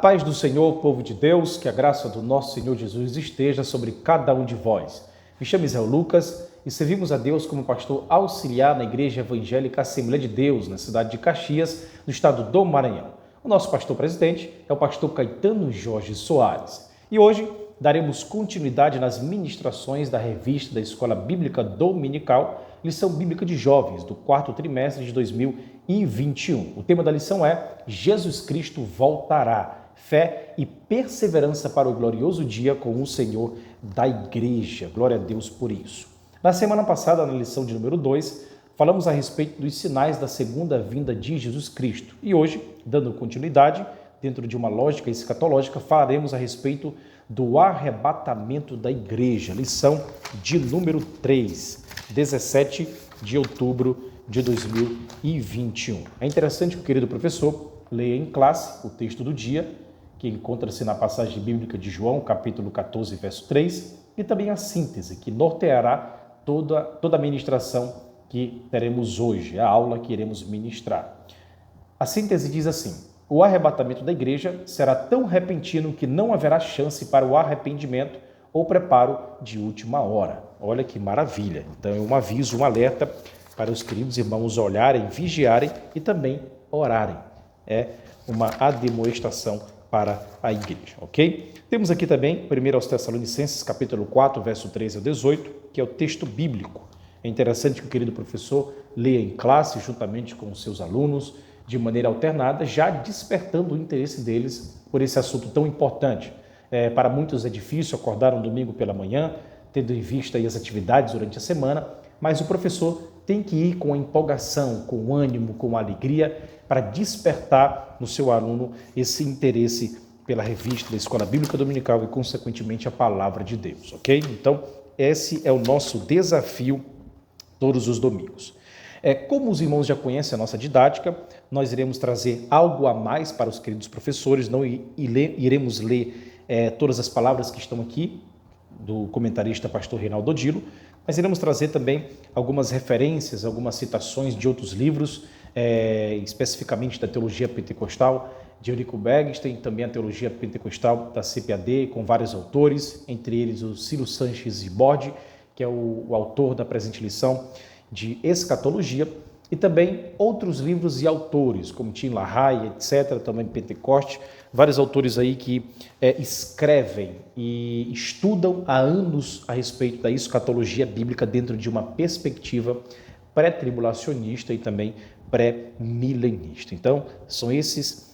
paz do Senhor, povo de Deus, que a graça do nosso Senhor Jesus esteja sobre cada um de vós. Me chamo Israel Lucas e servimos a Deus como pastor auxiliar na Igreja Evangélica Assembleia de Deus, na cidade de Caxias, no estado do Maranhão. O nosso pastor presidente é o pastor Caetano Jorge Soares. E hoje daremos continuidade nas ministrações da revista da Escola Bíblica Dominical, lição bíblica de jovens, do quarto trimestre de 2021. O tema da lição é Jesus Cristo voltará, fé e perseverança para o glorioso dia com o Senhor da Igreja. Glória a Deus por isso. Na semana passada, na lição de número 2, falamos a respeito dos sinais da segunda vinda de Jesus Cristo. E hoje, dando continuidade, dentro de uma lógica escatológica, falaremos a respeito do arrebatamento da igreja, lição de número 3, 17 de outubro de 2021. É interessante que o querido professor leia em classe o texto do dia, que encontra-se na passagem bíblica de João, capítulo 14, verso 3, e também a síntese, que norteará toda a ministração que teremos hoje, a aula que iremos ministrar. A síntese diz assim: o arrebatamento da igreja será tão repentino que não haverá chance para o arrependimento ou preparo de última hora. Olha que maravilha! Então é um aviso, um alerta para os queridos irmãos olharem, vigiarem e também orarem. É uma admoestação para a igreja, ok? Temos aqui também 1 aos Tessalonicenses, capítulo 4, verso 13 ao 18, que é o texto bíblico. É interessante que o querido professor leia em classe, juntamente com os seus alunos, de maneira alternada, já despertando o interesse deles por esse assunto tão importante. Para muitos é difícil acordar um domingo pela manhã, tendo em vista aí as atividades durante a semana, mas o professor tem que ir com a empolgação, com o ânimo, com a alegria, para despertar no seu aluno esse interesse pela revista da Escola Bíblica Dominical e, consequentemente, a Palavra de Deus, ok? Então, esse é o nosso desafio todos os domingos. Como os irmãos já conhecem a nossa didática, nós iremos trazer algo a mais para os queridos professores, não iremos ler todas as palavras que estão aqui, do comentarista pastor Reinaldo Odilo, mas iremos trazer também algumas referências, algumas citações de outros livros, especificamente da Teologia Pentecostal, de Eurico Bergsten, também a Teologia Pentecostal da CPAD, com vários autores, entre eles o Ciro Sanches Iborde, que é o autor da presente lição de escatologia, e também outros livros e autores, como Tim LaHaye, etc., também Pentecoste, vários autores aí que escrevem e estudam há anos a respeito da escatologia bíblica dentro de uma perspectiva pré-tribulacionista e também pré-milenista. Então, são essas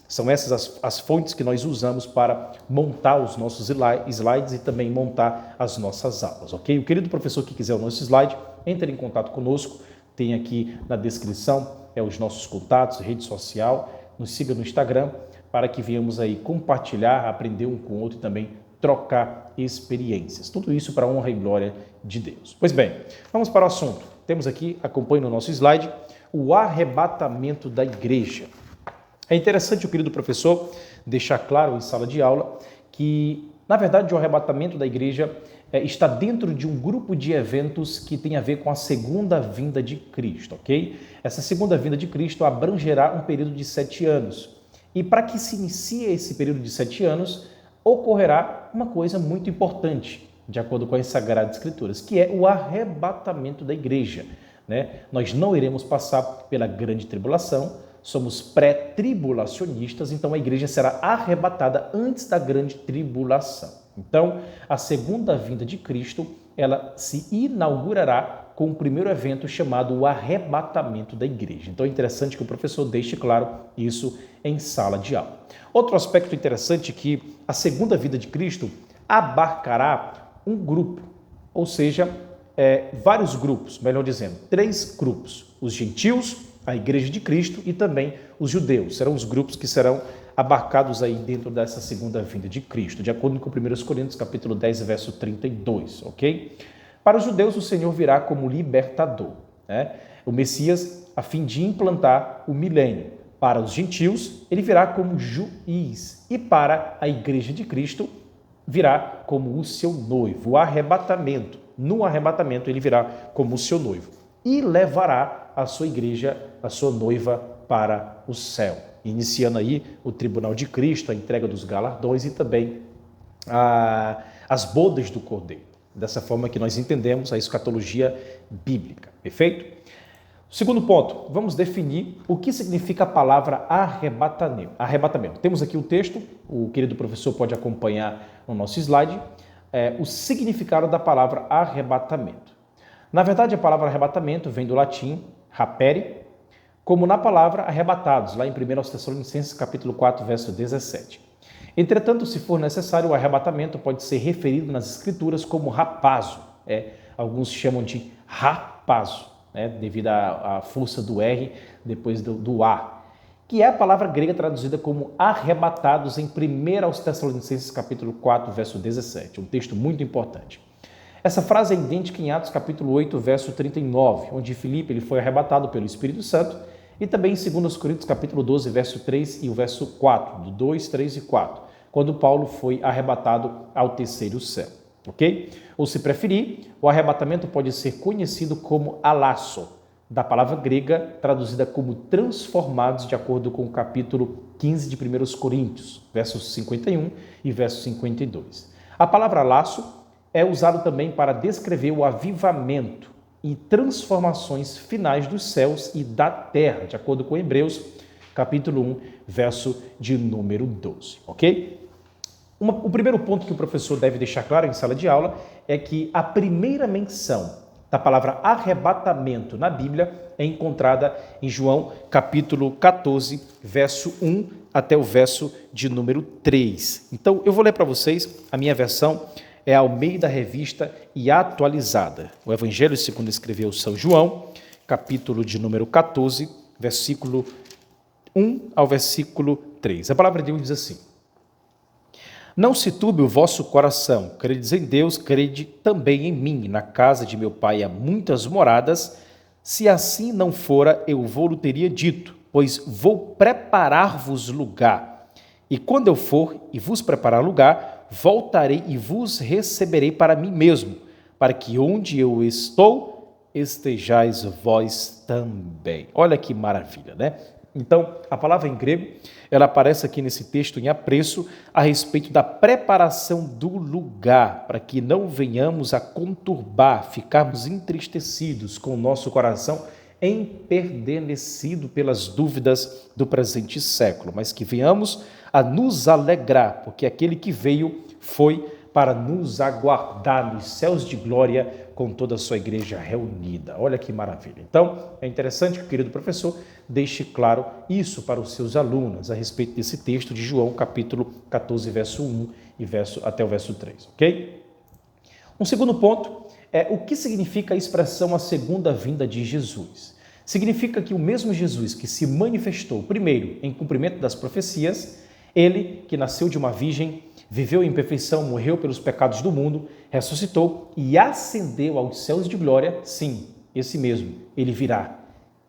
as fontes que nós usamos para montar os nossos slides e também montar as nossas aulas, ok? O querido professor que quiser o nosso slide, entre em contato conosco, tem aqui na descrição os nossos contatos, rede social, nos siga no Instagram, para que venhamos aí compartilhar, aprender um com o outro e também trocar experiências. Tudo isso para a honra e glória de Deus. Pois bem, vamos para o assunto. Temos aqui, acompanhe no nosso slide, o arrebatamento da igreja. É interessante o querido professor deixar claro em sala de aula que, na verdade, o arrebatamento da igreja está dentro de um grupo de eventos que tem a ver com a segunda vinda de Cristo, ok? Essa segunda vinda de Cristo abrangerá um período de 7 anos. E para que se inicie esse período de 7 anos, ocorrerá uma coisa muito importante, de acordo com as Sagradas Escrituras, que é o arrebatamento da igreja, né? Nós não iremos passar pela grande tribulação, somos pré-tribulacionistas, então a igreja será arrebatada antes da grande tribulação. Então, a segunda vinda de Cristo, ela se inaugurará com o primeiro evento chamado o arrebatamento da igreja. Então, é interessante que o professor deixe claro isso em sala de aula. Outro aspecto interessante é que a segunda vinda de Cristo abarcará um grupo, ou seja, vários grupos, melhor dizendo, 3 grupos: os gentios, a igreja de Cristo e também os judeus. Serão os grupos que serão abarcados aí dentro dessa segunda vinda de Cristo, de acordo com 1 Coríntios, capítulo 10, verso 32, ok? Para os judeus, o Senhor virá como libertador, né? O Messias, a fim de implantar o milênio. Para os gentios, ele virá como juiz. E para a igreja de Cristo, virá como o seu noivo. O arrebatamento. No arrebatamento, ele virá como o seu noivo. E levará a sua igreja, a sua noiva, para o céu. iniciando aí o tribunal de Cristo, a entrega dos galardões e também as bodas do Cordeiro. Dessa forma que nós entendemos a escatologia bíblica, perfeito? Segundo ponto, vamos definir o que significa a palavra arrebatamento. Temos aqui o texto, o querido professor pode acompanhar no nosso slide, o significado da palavra arrebatamento. Na verdade, a palavra arrebatamento vem do latim rapere, como na palavra arrebatados, lá em 1 Tessalonicenses capítulo 4, verso 17. Entretanto, se for necessário, o arrebatamento pode ser referido nas escrituras como rapazo. Alguns chamam de rapazo, devido à força do R depois do A, que é a palavra grega traduzida como arrebatados em 1 Tessalonicenses capítulo 4, verso 17, um texto muito importante. Essa frase é idêntica em Atos capítulo 8, verso 39, onde Filipe ele foi arrebatado pelo Espírito Santo, e também em 2 Coríntios capítulo 12, verso 3 e o verso 4, do 2, 3 e 4, quando Paulo foi arrebatado ao terceiro céu. Ok? Ou se preferir, o arrebatamento pode ser conhecido como alasso, da palavra grega traduzida como transformados, de acordo com o capítulo 15 de 1 Coríntios, versos 51 e verso 52. A palavra alasso é usada também para descrever o avivamento e transformações finais dos céus e da terra, de acordo com Hebreus, capítulo 1, verso de número 12. Ok? O primeiro ponto que o professor deve deixar claro em sala de aula é que a primeira menção da palavra arrebatamento na Bíblia é encontrada em João capítulo 14, verso 1 até o verso de número 3. Então, eu vou ler para vocês, a minha versão é Almeida Revista e Atualizada. O Evangelho segundo escreveu São João, capítulo de número 14, versículo 1 ao versículo 3. A palavra de Deus diz assim: Não se turbe o vosso coração, credes em Deus, crede também em mim. Na casa de meu pai há muitas moradas, se assim não fora, eu vou-lhe teria dito, pois vou preparar-vos lugar. E quando eu for e vos preparar lugar, voltarei e vos receberei para mim mesmo, para que onde eu estou, estejais vós também. Olha que maravilha, né? Então, a palavra em grego, ela aparece aqui nesse texto em apreço a respeito da preparação do lugar, para que não venhamos a conturbar, ficarmos entristecidos com o nosso coração emperdecido pelas dúvidas do presente século, mas que venhamos a nos alegrar, porque aquele que veio foi para nos aguardar nos céus de glória com toda a sua igreja reunida. Olha que maravilha. Então, é interessante que o querido professor deixe claro isso para os seus alunos a respeito desse texto de João, capítulo 14, verso 1 e até o verso 3, ok? Um segundo ponto é o que significa a expressão a segunda vinda de Jesus. Significa que o mesmo Jesus que se manifestou primeiro em cumprimento das profecias, ele que nasceu de uma virgem, viveu em perfeição, morreu pelos pecados do mundo, ressuscitou e ascendeu aos céus de glória, sim, esse mesmo, ele virá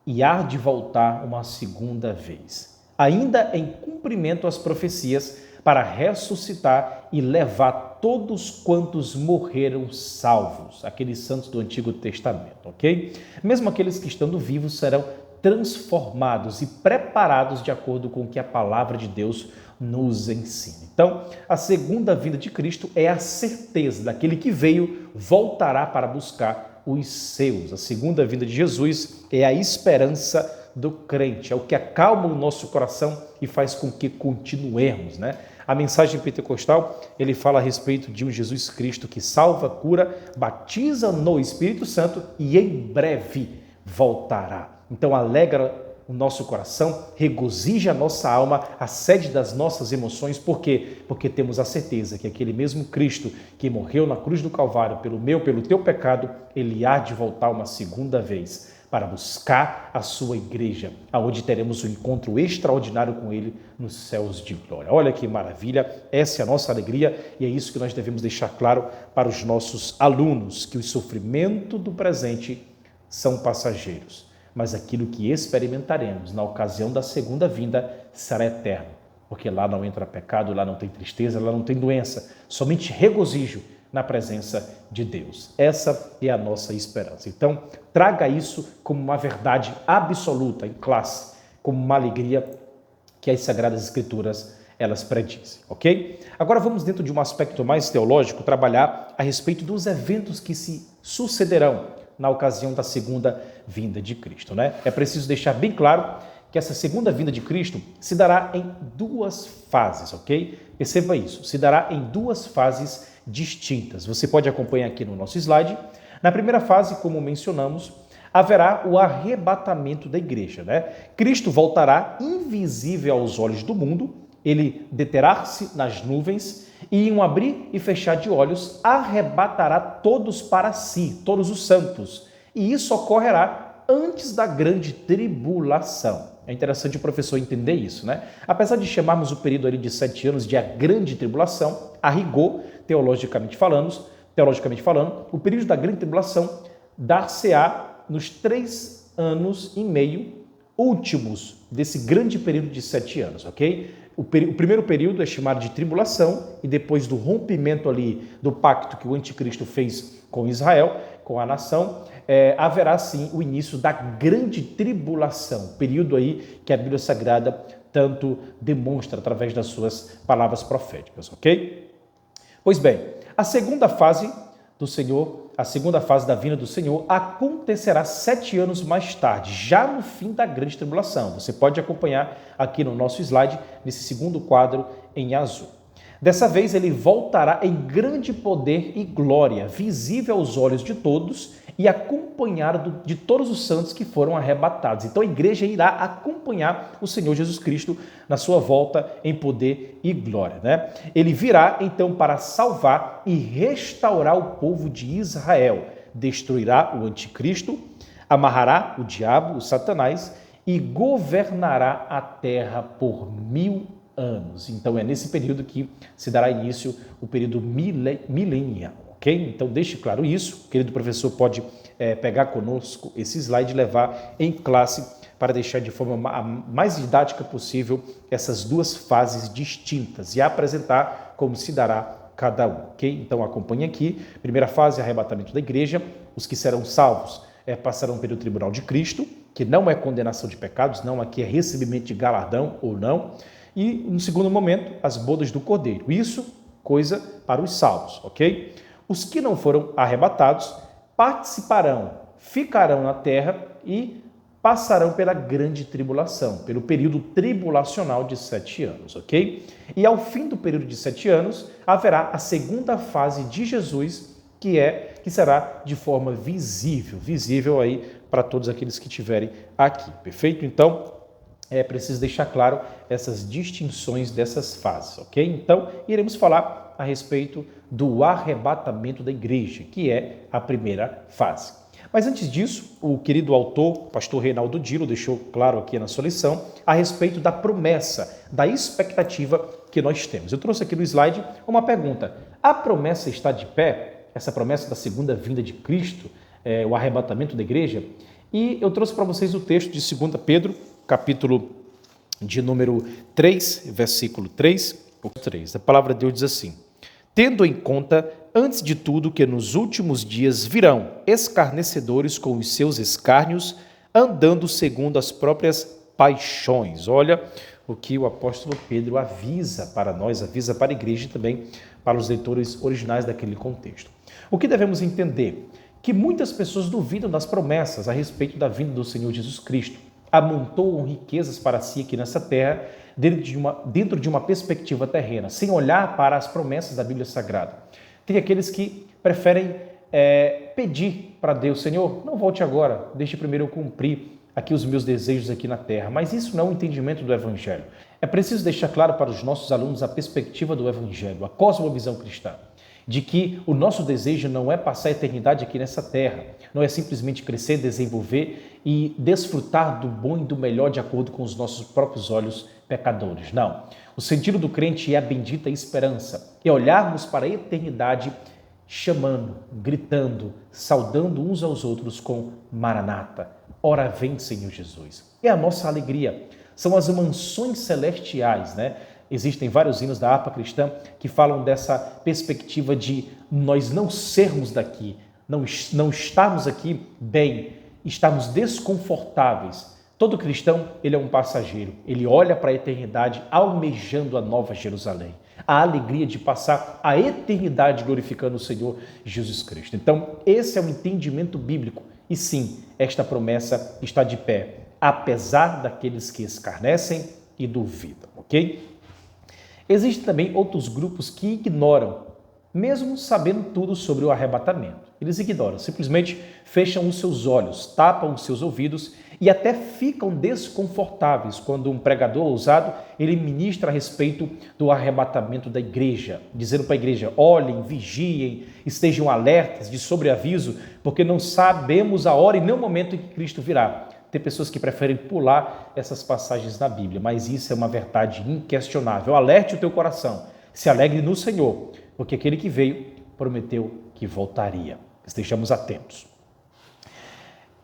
e há de voltar uma segunda vez, ainda em cumprimento às profecias, para ressuscitar e levar todos quantos morreram salvos, aqueles santos do Antigo Testamento, ok? Mesmo aqueles que estando vivos serão transformados e preparados de acordo com o que a palavra de Deus nos ensina. Então, a segunda vinda de Cristo é a certeza daquele que veio, voltará para buscar os seus. A segunda vinda de Jesus é a esperança do crente, é o que acalma o nosso coração e faz com que continuemos, né? A mensagem pentecostal, ele fala a respeito de um Jesus Cristo que salva, cura, batiza no Espírito Santo e em breve voltará. Então, alegra o nosso coração, regozija a nossa alma, a sede das nossas emoções. Por quê? Porque temos a certeza que aquele mesmo Cristo que morreu na cruz do Calvário pelo meu, pelo teu pecado, ele há de voltar uma segunda vez para buscar a sua igreja, aonde teremos um encontro extraordinário com ele nos céus de glória. Olha que maravilha, essa é a nossa alegria e é isso que nós devemos deixar claro para os nossos alunos, que o sofrimento do presente são passageiros, mas aquilo que experimentaremos na ocasião da segunda vinda será eterno, porque lá não entra pecado, lá não tem tristeza, lá não tem doença, somente regozijo na presença de Deus. Essa é a nossa esperança. Então, traga isso como uma verdade absoluta em classe, como uma alegria que as Sagradas Escrituras elas predizem, ok? Agora vamos, dentro de um aspecto mais teológico, trabalhar a respeito dos eventos que se sucederão na ocasião da segunda vinda de Cristo, né? É preciso deixar bem claro que essa segunda vinda de Cristo se dará em duas fases, ok? Perceba isso, se dará em duas fases distintas. Você pode acompanhar aqui no nosso slide. Na primeira fase, como mencionamos, haverá o arrebatamento da igreja, né? Cristo voltará invisível aos olhos do mundo, ele deterá-se nas nuvens e, em um abrir e fechar de olhos, arrebatará todos para si, todos os santos. E isso ocorrerá antes da grande tribulação. É interessante o professor entender isso, né? Apesar de chamarmos o período ali de 7 anos de a grande tribulação, a rigor, teologicamente falando, o período da grande tribulação dar-se-á nos 3 anos e meio últimos desse grande período de 7 anos, ok? O primeiro período é chamado de tribulação e depois do rompimento ali do pacto que o anticristo fez com Israel, com a nação, haverá sim o início da grande tribulação, período aí que a Bíblia Sagrada tanto demonstra através das suas palavras proféticas, ok? Pois bem, a segunda fase do Senhor, a segunda fase da vinda do Senhor acontecerá 7 anos mais tarde, já no fim da grande tribulação. Você pode acompanhar aqui no nosso slide, nesse segundo quadro em azul. Dessa vez ele voltará em grande poder e glória, visível aos olhos de todos e acompanhado de todos os santos que foram arrebatados. Então a igreja irá acompanhar o Senhor Jesus Cristo na sua volta em poder e glória, né? Ele virá então para salvar e restaurar o povo de Israel, destruirá o anticristo, amarrará o diabo, o Satanás, e governará a terra por 1000 anos. Então é nesse período que se dará início o período milenial. Okay? Então, deixe claro isso. O querido professor pode pegar conosco esse slide e levar em classe para deixar de forma a mais didática possível essas duas fases distintas e apresentar como se dará cada um. Okay? Então, acompanhe aqui. Primeira fase, arrebatamento da igreja. Os que serão salvos passarão pelo tribunal de Cristo, que não é condenação de pecados, não, aqui é recebimento de galardão ou não. E, no segundo momento, as bodas do Cordeiro. Isso, coisa para os salvos, ok? Os que não foram arrebatados participarão, ficarão na terra e passarão pela grande tribulação, pelo período tribulacional de 7 anos, ok? E ao fim do período de 7 anos, haverá a segunda fase de Jesus, que será de forma visível aí para todos aqueles que estiverem aqui, perfeito? Então, é preciso deixar claro essas distinções dessas fases, ok? Então, iremos falar a respeito do arrebatamento da igreja, que é a primeira fase. Mas antes disso, o querido autor, pastor Reinaldo Dilo, deixou claro aqui na sua lição a respeito da promessa, da expectativa que nós temos. Eu trouxe aqui no slide uma pergunta. A promessa está de pé? Essa promessa da segunda vinda de Cristo, o arrebatamento da igreja? E eu trouxe para vocês o texto de 2 Pedro, capítulo de número 3, versículo 3. A palavra de Deus diz assim: tendo em conta, antes de tudo, que nos últimos dias virão escarnecedores com os seus escárnios, andando segundo as próprias paixões. Olha o que o apóstolo Pedro avisa para nós, avisa para a igreja e também para os leitores originais daquele contexto. O que devemos entender? Que muitas pessoas duvidam das promessas a respeito da vinda do Senhor Jesus Cristo. Amontoam riquezas para si aqui nessa terra, dentro de uma perspectiva terrena, sem olhar para as promessas da Bíblia Sagrada. Tem aqueles que preferem pedir para Deus: Senhor, não volte agora, deixe primeiro eu cumprir aqui os meus desejos aqui na terra. Mas isso não é o entendimento do Evangelho. É preciso deixar claro para os nossos alunos a perspectiva do Evangelho, a cosmovisão cristã, de que o nosso desejo não é passar a eternidade aqui nessa terra, não é simplesmente crescer, desenvolver e desfrutar do bom e do melhor de acordo com os nossos próprios olhos pecadores. Não. O sentido do crente é a bendita esperança, é olharmos para a eternidade chamando, gritando, saudando uns aos outros com Maranata. Ora vem, Senhor Jesus. É a nossa alegria. São as mansões celestiais, né? Existem vários hinos da harpa cristã que falam dessa perspectiva de nós não sermos daqui, não estarmos aqui bem, estarmos desconfortáveis, Todo cristão, ele é um passageiro. Ele olha para a eternidade almejando a nova Jerusalém. A alegria de passar a eternidade glorificando o Senhor Jesus Cristo. Então, esse é o entendimento bíblico. E sim, esta promessa está de pé, apesar daqueles que escarnecem e duvidam, ok? Existem também outros grupos que ignoram, mesmo sabendo tudo sobre o arrebatamento. Eles ignoram, simplesmente fecham os seus olhos, tapam os seus ouvidos e até ficam desconfortáveis quando um pregador ousado ele ministra a respeito do arrebatamento da igreja, dizendo para a igreja: olhem, vigiem, estejam alertas, de sobreaviso, porque não sabemos a hora e nem o momento em que Cristo virá. Tem pessoas que preferem pular essas passagens da Bíblia, mas isso é uma verdade inquestionável. Alerte o teu coração, se alegre no Senhor, porque aquele que veio prometeu que voltaria. Estejamos atentos.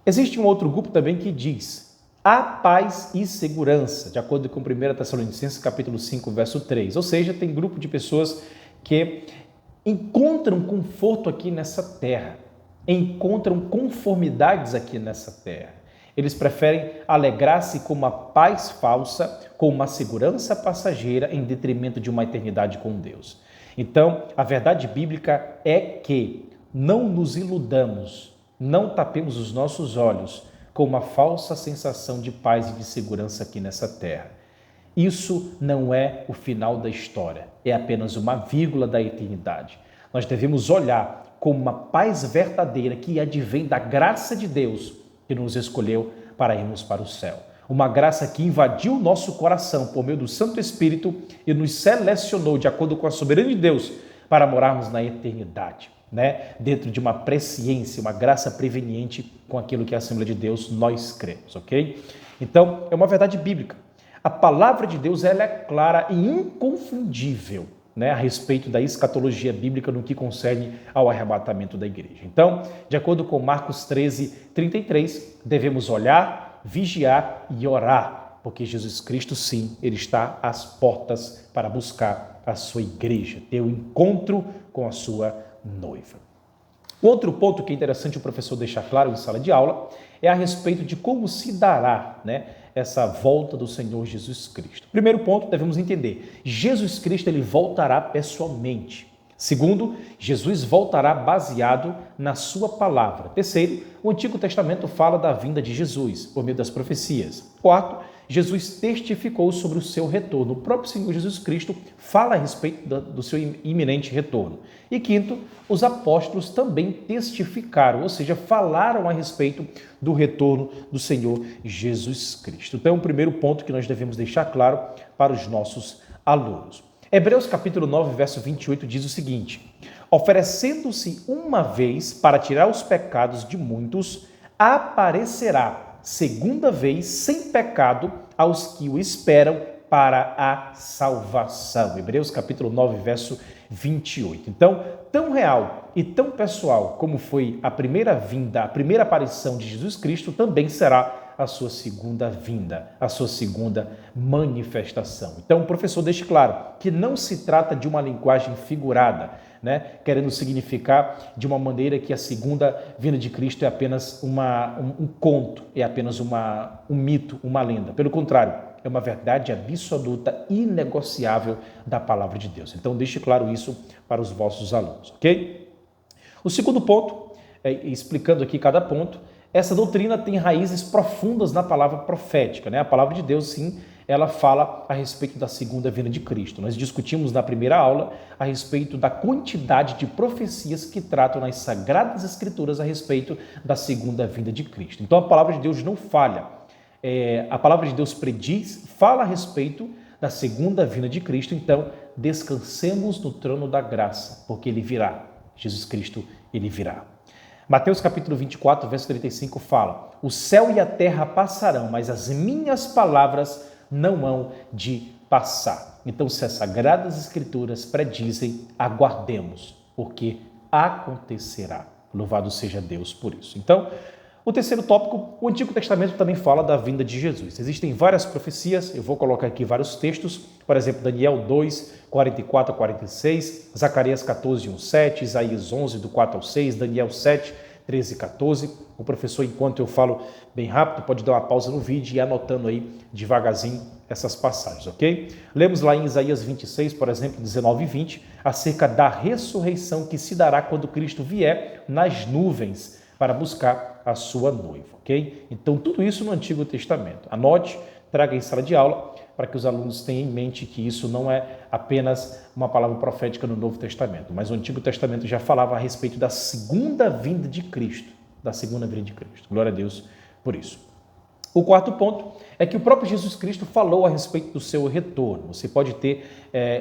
Existe um outro grupo também que diz: há paz e segurança, de acordo com 1 Tessalonicenses capítulo 5, verso 3. Ou seja, tem grupo de pessoas que encontram conforto aqui nessa terra, encontram conformidades aqui nessa terra. Eles preferem alegrar-se com uma paz falsa, com uma segurança passageira, em detrimento de uma eternidade com Deus. Então, a verdade bíblica é que não nos iludamos, não tapemos os nossos olhos com uma falsa sensação de paz e de segurança aqui nessa terra. Isso não é o final da história, é apenas uma vírgula da eternidade. Nós devemos olhar com uma paz verdadeira que advém da graça de Deus que nos escolheu para irmos para o céu. Uma graça que invadiu o nosso coração por meio do Santo Espírito e nos selecionou de acordo com a soberania de Deus para morarmos na eternidade, dentro de uma presciência, uma graça preveniente com aquilo que a Assembleia de Deus nós cremos, ok? Então, é uma verdade bíblica. A palavra de Deus ela é clara e inconfundível, a respeito da escatologia bíblica no que concerne ao arrebatamento da igreja. Então, de acordo com Marcos 13, 33, devemos olhar, vigiar e orar, porque Jesus Cristo, sim, ele está às portas para buscar a sua igreja, ter o encontro com a sua noiva. Outro ponto que é interessante o professor deixar claro em sala de aula é a respeito de como se dará, essa volta do Senhor Jesus Cristo. Primeiro ponto, devemos entender, Jesus Cristo ele voltará pessoalmente. Segundo, Jesus voltará baseado na sua palavra. Terceiro, o Antigo Testamento fala da vinda de Jesus por meio das profecias. Quarto, Jesus testificou sobre o seu retorno. O próprio Senhor Jesus Cristo fala a respeito do seu iminente retorno. E quinto, os apóstolos também testificaram, ou seja, falaram a respeito do retorno do Senhor Jesus Cristo. Então, o primeiro ponto que nós devemos deixar claro para os nossos alunos. Hebreus capítulo 9, verso 28 diz o seguinte: oferecendo-se uma vez para tirar os pecados de muitos, aparecerá segunda vez sem pecado aos que o esperam para a salvação. Hebreus capítulo 9, verso 28. Então, tão real e tão pessoal como foi a primeira vinda, a primeira aparição de Jesus Cristo, também será a sua segunda vinda, a sua segunda manifestação. Então, o professor deixa claro que não se trata de uma linguagem figurada, querendo significar de uma maneira que a segunda vinda de Cristo é apenas um conto, é apenas um mito, uma lenda. Pelo contrário, é uma verdade absoluta, inegociável da palavra de Deus. Então, deixe claro isso para os vossos alunos, ok? O segundo ponto, explicando aqui cada ponto, essa doutrina tem raízes profundas na palavra profética, A palavra de Deus, sim, ela fala a respeito da segunda vinda de Cristo. Nós discutimos na primeira aula a respeito da quantidade de profecias que tratam nas Sagradas Escrituras a respeito da segunda vinda de Cristo. Então, a palavra de Deus não falha. A palavra de Deus prediz, fala a respeito da segunda vinda de Cristo. Então, descansemos no trono da graça, porque ele virá. Jesus Cristo, ele virá. Mateus capítulo 24, verso 35 fala: o céu e a terra passarão, mas as minhas palavras não hão de passar. Então, se as Sagradas Escrituras predizem, aguardemos, porque acontecerá. Louvado seja Deus por isso. Então, o terceiro tópico, o Antigo Testamento também fala da vinda de Jesus. Existem várias profecias, eu vou colocar aqui vários textos, por exemplo, Daniel 2, 44 a 46, Zacarias 14, 1, 7, Isaías 11, do 4 ao 6, Daniel 7, 13 e 14. O professor, enquanto eu falo bem rápido, pode dar uma pausa no vídeo e ir anotando aí devagarzinho essas passagens, ok? Lemos lá em Isaías 26, por exemplo, 19 e 20, acerca da ressurreição que se dará quando Cristo vier nas nuvens para buscar a sua noiva, ok? Então, tudo isso no Antigo Testamento. Anote, traga em sala de aula, para que os alunos tenham em mente que isso não é apenas uma palavra profética no Novo Testamento, mas o Antigo Testamento já falava a respeito da segunda vinda de Cristo, Glória a Deus por isso. O quarto ponto é que o próprio Jesus Cristo falou a respeito do seu retorno. Você pode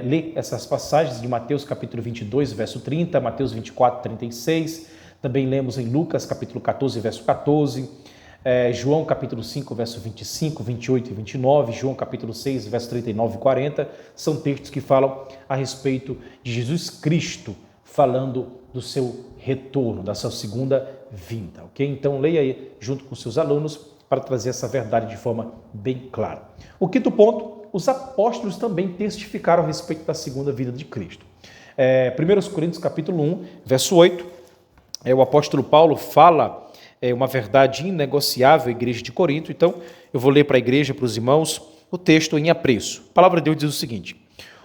ler essas passagens de Mateus capítulo 22, verso 30, Mateus 24, 36, também lemos em Lucas capítulo 14, verso 14, João capítulo 5, verso 25, 28 e 29, João capítulo 6, verso 39 e 40, são textos que falam a respeito de Jesus Cristo, falando do seu retorno, da sua segunda vinda, ok? Então leia aí junto com seus alunos para trazer essa verdade de forma bem clara. O quinto ponto, os apóstolos também testificaram a respeito da segunda vinda de Cristo. 1 Coríntios capítulo 1, verso 8, o apóstolo Paulo fala uma verdade inegociável à igreja de Corinto. Então, eu vou ler para a igreja, para os irmãos, o texto em apreço. A palavra de Deus diz o seguinte: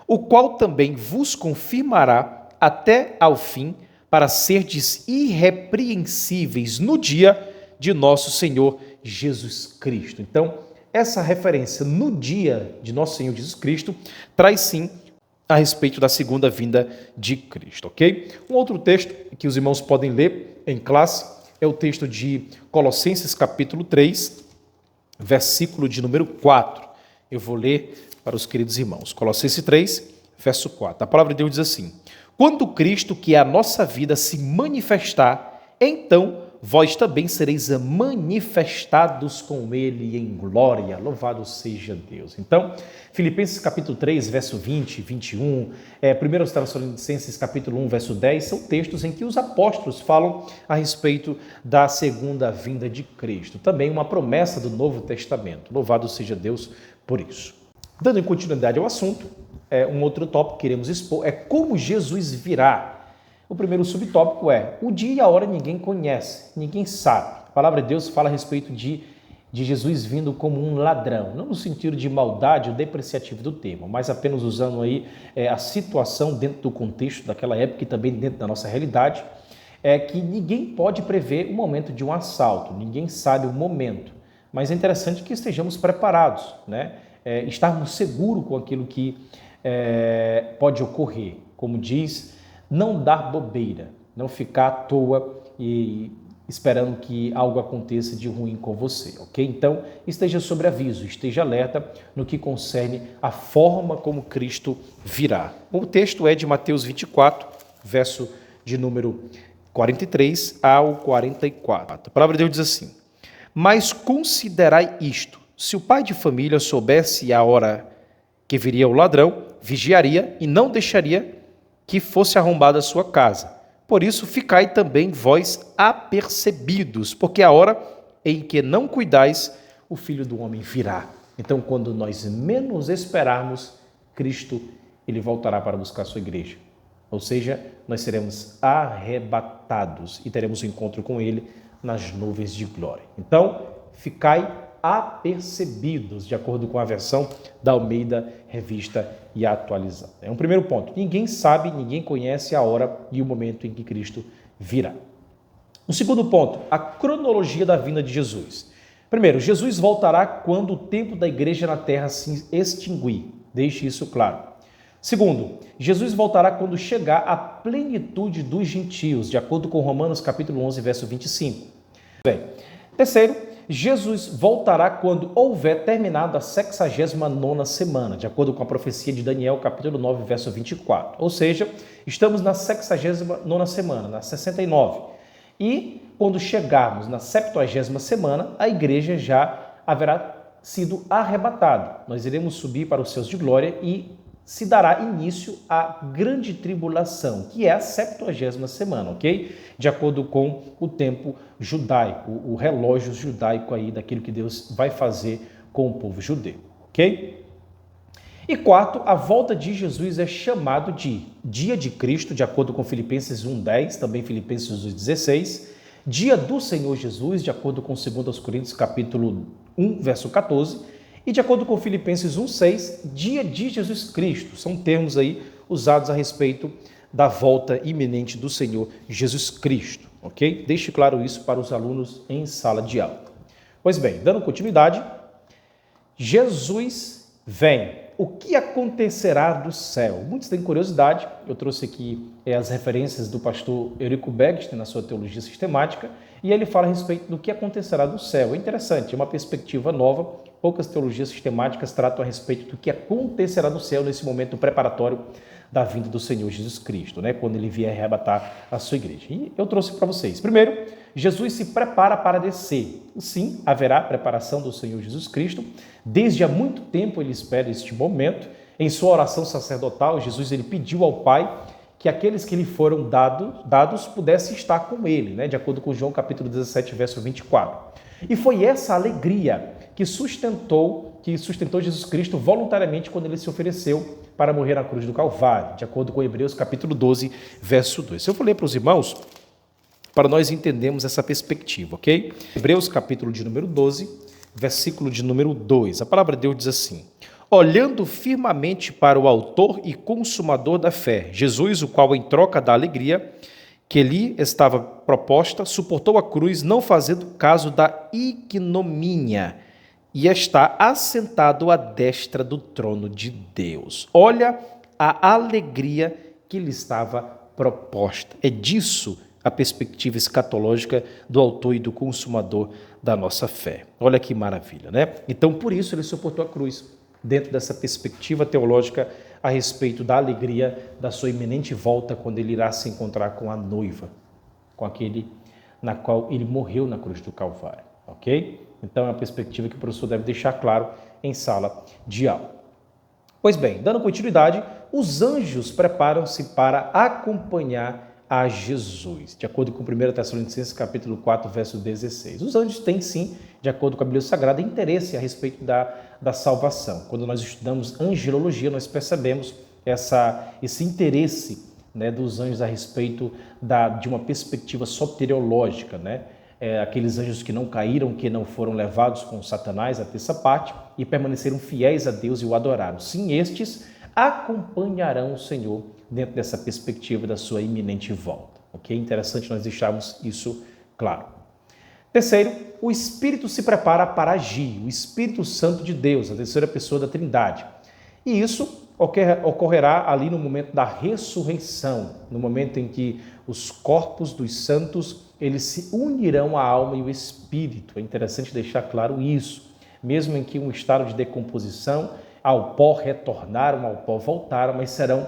o qual também vos confirmará até ao fim, para serdes irrepreensíveis no dia de nosso Senhor Jesus Cristo. Então, essa referência no dia de nosso Senhor Jesus Cristo traz sim a respeito da segunda vinda de Cristo, ok? Um outro texto que os irmãos podem ler em classe é o texto de Colossenses capítulo 3, versículo de número 4. Eu vou ler para os queridos irmãos. Colossenses 3, verso 4. A palavra de Deus diz assim: quando Cristo, que é a nossa vida, se manifestar, então vós também sereis manifestados com ele em glória. Louvado seja Deus. Então, Filipenses capítulo 3, verso 20 e 21, 1 Tessalonicenses capítulo 1, verso 10, são textos em que os apóstolos falam a respeito da segunda vinda de Cristo. Também uma promessa do Novo Testamento. Louvado seja Deus por isso. Dando continuidade ao assunto, um outro tópico que queremos expor é como Jesus virá. O primeiro subtópico é: o dia e a hora ninguém conhece, ninguém sabe. A palavra de Deus fala a respeito de Jesus vindo como um ladrão, não no sentido de maldade ou depreciativo do termo, mas apenas usando aí a situação dentro do contexto daquela época e também dentro da nossa realidade, que ninguém pode prever o momento de um assalto, ninguém sabe o momento, mas é interessante que estejamos preparados, né? Estarmos seguros com aquilo que pode ocorrer, como diz, não dar bobeira, não ficar à toa e esperando que algo aconteça de ruim com você, ok? Então, esteja sobre aviso, esteja alerta no que concerne a forma como Cristo virá. O texto é de Mateus 24, verso de número 43 ao 44. A palavra de Deus diz assim: mas considerai isto, se o pai de família soubesse a hora que viria o ladrão, vigiaria e não deixaria que fosse arrombada a sua casa. Por isso, ficai também vós apercebidos, porque a hora em que não cuidais, o Filho do Homem virá. Então, quando nós menos esperarmos, Cristo, ele voltará para buscar a sua igreja. Ou seja, nós seremos arrebatados e teremos um encontro com ele nas nuvens de glória. Então, ficai apercebidos, de acordo com a versão da Almeida Revista e Atualizada. É um primeiro ponto. Ninguém sabe, ninguém conhece a hora e o momento em que Cristo virá. O segundo ponto, a cronologia da vinda de Jesus. Primeiro, Jesus voltará quando o tempo da igreja na terra se extinguir. Deixe isso claro. Segundo, Jesus voltará quando chegar a plenitude dos gentios, de acordo com Romanos capítulo 11, verso 25. Bem, terceiro, Jesus voltará quando houver terminado a 69ª semana, de acordo com a profecia de Daniel, capítulo 9, verso 24. Ou seja, estamos na 69ª semana, na 69. E quando chegarmos na 70ª semana, a igreja já haverá sido arrebatada. Nós iremos subir para os céus de glória e se dará início à grande tribulação, que é a 70ª semana, ok? De acordo com o tempo judaico, o relógio judaico aí daquilo que Deus vai fazer com o povo judeu, ok? E quarto, a volta de Jesus é chamado de dia de Cristo, de acordo com Filipenses 1:10, também Filipenses 2:16, Dia do Senhor Jesus, de acordo com 2 Coríntios capítulo 1, verso 14, e de acordo com Filipenses 1,6, dia de Jesus Cristo. São termos aí usados a respeito da volta iminente do Senhor Jesus Cristo, ok? Deixe claro isso para os alunos em sala de aula. Pois bem, dando continuidade, Jesus vem. O que acontecerá do céu? Muitos têm curiosidade. Eu trouxe aqui as referências do pastor Eurico Bergstein na sua teologia sistemática, e ele fala a respeito do que acontecerá do céu. É interessante, é uma perspectiva nova. Poucas teologias sistemáticas tratam a respeito do que acontecerá do céu nesse momento preparatório da vinda do Senhor Jesus Cristo, né? Quando ele vier arrebatar a sua igreja. E eu trouxe para vocês. Primeiro, Jesus se prepara para descer. Sim, haverá preparação do Senhor Jesus Cristo. Desde há muito tempo ele espera este momento. Em sua oração sacerdotal, Jesus ele pediu ao Pai que aqueles que lhe foram dados pudessem estar com ele, né? De acordo com João capítulo 17, verso 24. E foi essa alegria que sustentou Jesus Cristo voluntariamente quando ele se ofereceu para morrer na cruz do Calvário, de acordo com Hebreus capítulo 12, verso 2. Eu vou ler para os irmãos para nós entendermos essa perspectiva, ok? Hebreus capítulo de número 12, versículo de número 2. A palavra de Deus diz assim: olhando firmemente para o autor e consumador da fé, Jesus, o qual em troca da alegria que lhe estava proposta, suportou a cruz, não fazendo caso da ignomínia, e está assentado à destra do trono de Deus. Olha a alegria que lhe estava proposta. É disso a perspectiva escatológica do autor e do consumador da nossa fé. Olha que maravilha, né? Então, por isso, ele suportou a cruz, dentro dessa perspectiva teológica a respeito da alegria da sua iminente volta, quando ele irá se encontrar com a noiva, com aquele na qual ele morreu na cruz do Calvário, ok? Então, é uma perspectiva que o professor deve deixar claro em sala de aula. Pois bem, dando continuidade, os anjos preparam-se para acompanhar a Jesus, de acordo com 1 Tessalonicenses capítulo 4, verso 16. Os anjos têm, sim, de acordo com a Bíblia Sagrada, interesse a respeito da salvação. Quando nós estudamos angelologia, nós percebemos esse interesse, né, dos anjos a respeito de uma perspectiva soteriológica, né? Aqueles anjos que não caíram, que não foram levados com Satanás a terça parte e permaneceram fiéis a Deus e o adoraram. Sim, estes acompanharão o Senhor dentro dessa perspectiva da sua iminente volta. Ok? Interessante nós deixarmos isso claro. Terceiro, o Espírito se prepara para agir, o Espírito Santo de Deus, a terceira pessoa da Trindade. E isso ocorrerá ali no momento da ressurreição, no momento em que os corpos dos santos eles se unirão à alma e o espírito. É interessante deixar claro isso. Mesmo em que um estado de decomposição, ao pó retornaram, ao pó voltaram, mas serão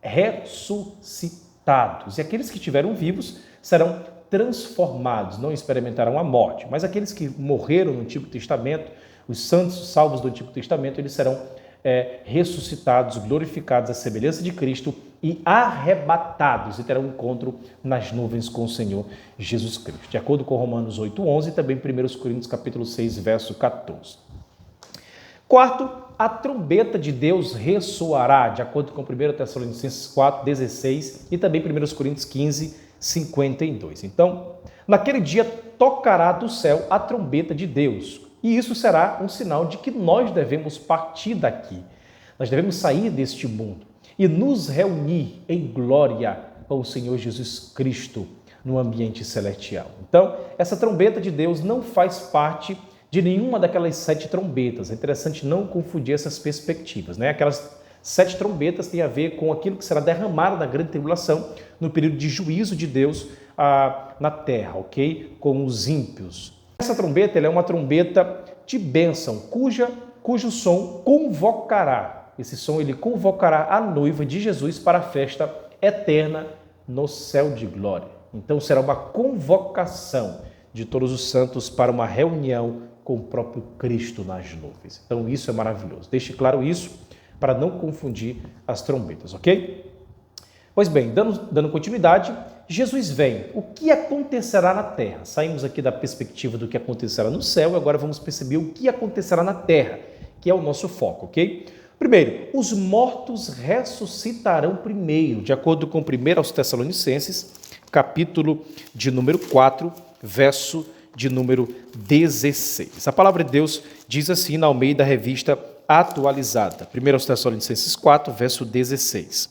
ressuscitados. E aqueles que estiveram vivos serão transformados, não experimentarão a morte. Mas aqueles que morreram no Antigo Testamento, os santos salvos do Antigo Testamento, eles serão ressuscitados, glorificados à semelhança de Cristo e arrebatados e terão um encontro nas nuvens com o Senhor Jesus Cristo. De acordo com Romanos 8:11 e também 1 Coríntios capítulo 6, verso 14. Quarto, a trombeta de Deus ressoará, de acordo com 1 Tessalonicenses 4:16 e também 1 Coríntios 15:52. Então, naquele dia tocará do céu a trombeta de Deus. E isso será um sinal de que nós devemos partir daqui. Nós devemos sair deste mundo e nos reunir em glória com o Senhor Jesus Cristo no ambiente celestial. Então, essa trombeta de Deus não faz parte de nenhuma daquelas 7 trombetas. É interessante não confundir essas perspectivas, né? Aquelas 7 trombetas têm a ver com aquilo que será derramado na grande tribulação no período de juízo de Deus na terra, ok? Com os ímpios. Essa trombeta é uma trombeta de bênção, cujo som convocará. Esse som ele convocará a noiva de Jesus para a festa eterna no céu de glória. Então será uma convocação de todos os santos para uma reunião com o próprio Cristo nas nuvens. Então isso é maravilhoso. Deixe claro isso para não confundir as trombetas, ok? Pois bem, dando continuidade, Jesus vem. O que acontecerá na terra? Saímos aqui da perspectiva do que acontecerá no céu e agora vamos perceber o que acontecerá na terra, que é o nosso foco, ok? Primeiro, os mortos ressuscitarão primeiro, de acordo com 1 aos Tessalonicenses, capítulo de número 4, verso de número 16. A palavra de Deus diz assim na Almeida Revista Atualizada. 1 Tessalonicenses 4, verso 16.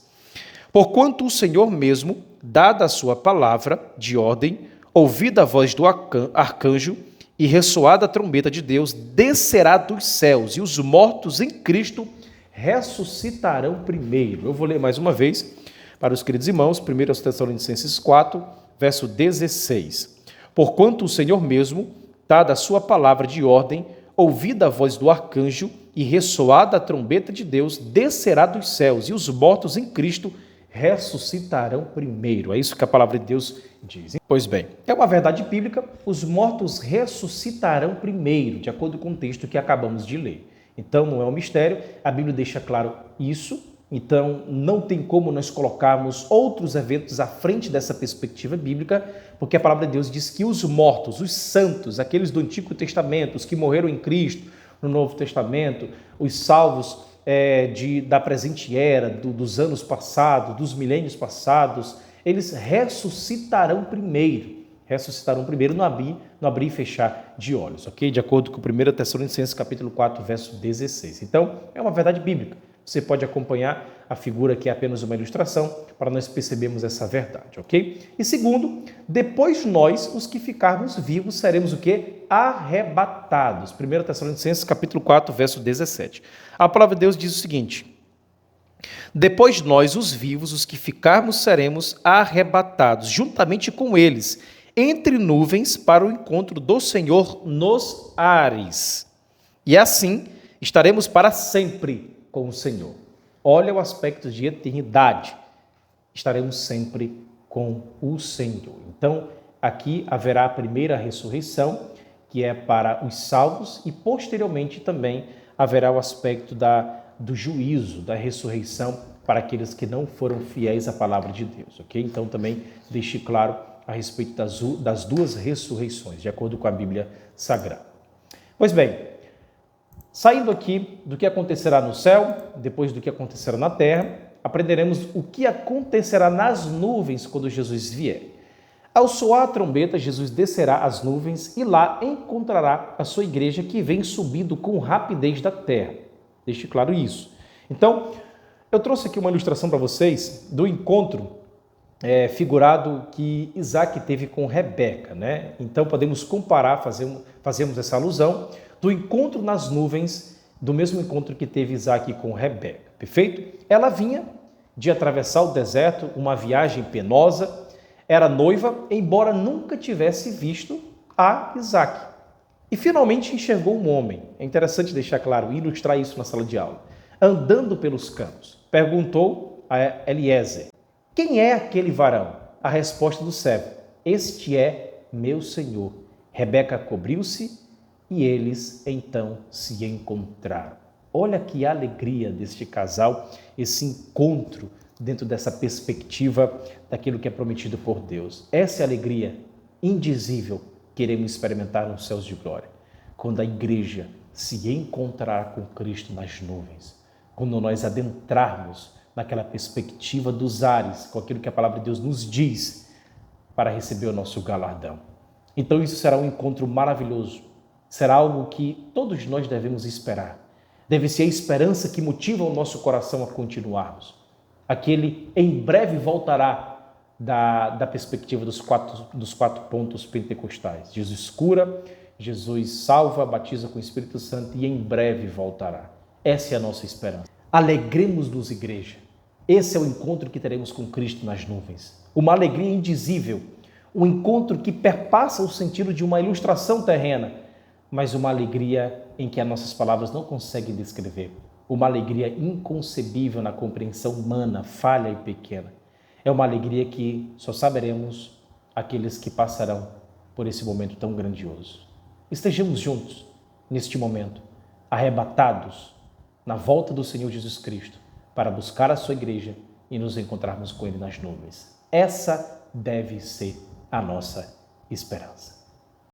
Porquanto o Senhor mesmo, dada a sua palavra de ordem, ouvida a voz do arcanjo e ressoada a trombeta de Deus, descerá dos céus, e os mortos em Cristo ressuscitarão primeiro. Eu vou ler mais uma vez para os queridos irmãos, 1 Tessalonicenses 4, verso 16. Porquanto o Senhor mesmo, dada a sua palavra de ordem, ouvida a voz do arcanjo e ressoada a trombeta de Deus, descerá dos céus, e os mortos em Cristo ressuscitarão primeiro. É isso que a palavra de Deus diz. Pois bem, é uma verdade bíblica, os mortos ressuscitarão primeiro, de acordo com o texto que acabamos de ler. Então, não é um mistério, a Bíblia deixa claro isso, então não tem como nós colocarmos outros eventos à frente dessa perspectiva bíblica, porque a palavra de Deus diz que os mortos, os santos, aqueles do Antigo Testamento, os que morreram em Cristo, no Novo Testamento, os salvos da presente era, dos anos passados, dos milênios passados, eles ressuscitarão primeiro no abrir e fechar de olhos, ok? De acordo com 1 Tessalonicenses capítulo 4, verso 16. Então, é uma verdade bíblica. Você pode acompanhar a figura que é apenas uma ilustração para nós percebermos essa verdade, ok? E segundo, depois nós, os que ficarmos vivos, seremos o quê? Arrebatados. 1 Tessalonicenses capítulo 4, verso 17. A palavra de Deus diz o seguinte: depois nós, os vivos, os que ficarmos, seremos arrebatados, juntamente com eles, entre nuvens, para o encontro do Senhor nos ares. E assim estaremos para sempre com o Senhor. Olha o aspecto de eternidade. Estaremos sempre com o Senhor. Então, aqui haverá a primeira ressurreição, que é para os salvos, e posteriormente também haverá o aspecto do juízo, da ressurreição para aqueles que não foram fiéis à palavra de Deus, ok? Então, também deixe claro a respeito das duas ressurreições, de acordo com a Bíblia Sagrada. Pois bem, saindo aqui do que acontecerá no céu, depois do que acontecerá na terra, aprenderemos o que acontecerá nas nuvens quando Jesus vier. Ao soar a trombeta, Jesus descerá as nuvens e lá encontrará a sua igreja que vem subindo com rapidez da terra. Deixe claro isso. Então, eu trouxe aqui uma ilustração para vocês do encontro figurado que Isaac teve com Rebeca, né? Então, podemos comparar, fazemos essa alusão do encontro nas nuvens, do mesmo encontro que teve Isaac com Rebeca, perfeito? Ela vinha de atravessar o deserto, uma viagem penosa, era noiva, embora nunca tivesse visto a Isaac. E finalmente enxergou um homem, é interessante deixar claro, ilustrar isso na sala de aula, andando pelos campos. Perguntou a Eliezer: quem é aquele varão? A resposta do servo: este é meu senhor. Rebeca cobriu-se e eles então se encontraram. Olha que alegria deste casal, esse encontro dentro dessa perspectiva daquilo que é prometido por Deus. Essa é a alegria indizível que iremos experimentar nos céus de glória, quando a igreja se encontrará com Cristo nas nuvens, quando nós adentrarmos naquela perspectiva dos ares, com aquilo que a palavra de Deus nos diz, para receber o nosso galardão. Então isso será um encontro maravilhoso, será algo que todos nós devemos esperar. Deve ser a esperança que motiva o nosso coração a continuarmos. Aquele em breve voltará da perspectiva dos quatro pontos pentecostais. Jesus cura, Jesus salva, batiza com o Espírito Santo e em breve voltará. Essa é a nossa esperança. Alegremos-nos, igreja. Esse é o encontro que teremos com Cristo nas nuvens. Uma alegria indizível, um encontro que perpassa o sentido de uma ilustração terrena, mas uma alegria em que as nossas palavras não conseguem descrever. Uma alegria inconcebível na compreensão humana, falha e pequena. É uma alegria que só saberemos aqueles que passarão por esse momento tão grandioso. Estejamos juntos neste momento, arrebatados na volta do Senhor Jesus Cristo, para buscar a sua igreja e nos encontrarmos com Ele nas nuvens. Essa deve ser a nossa esperança.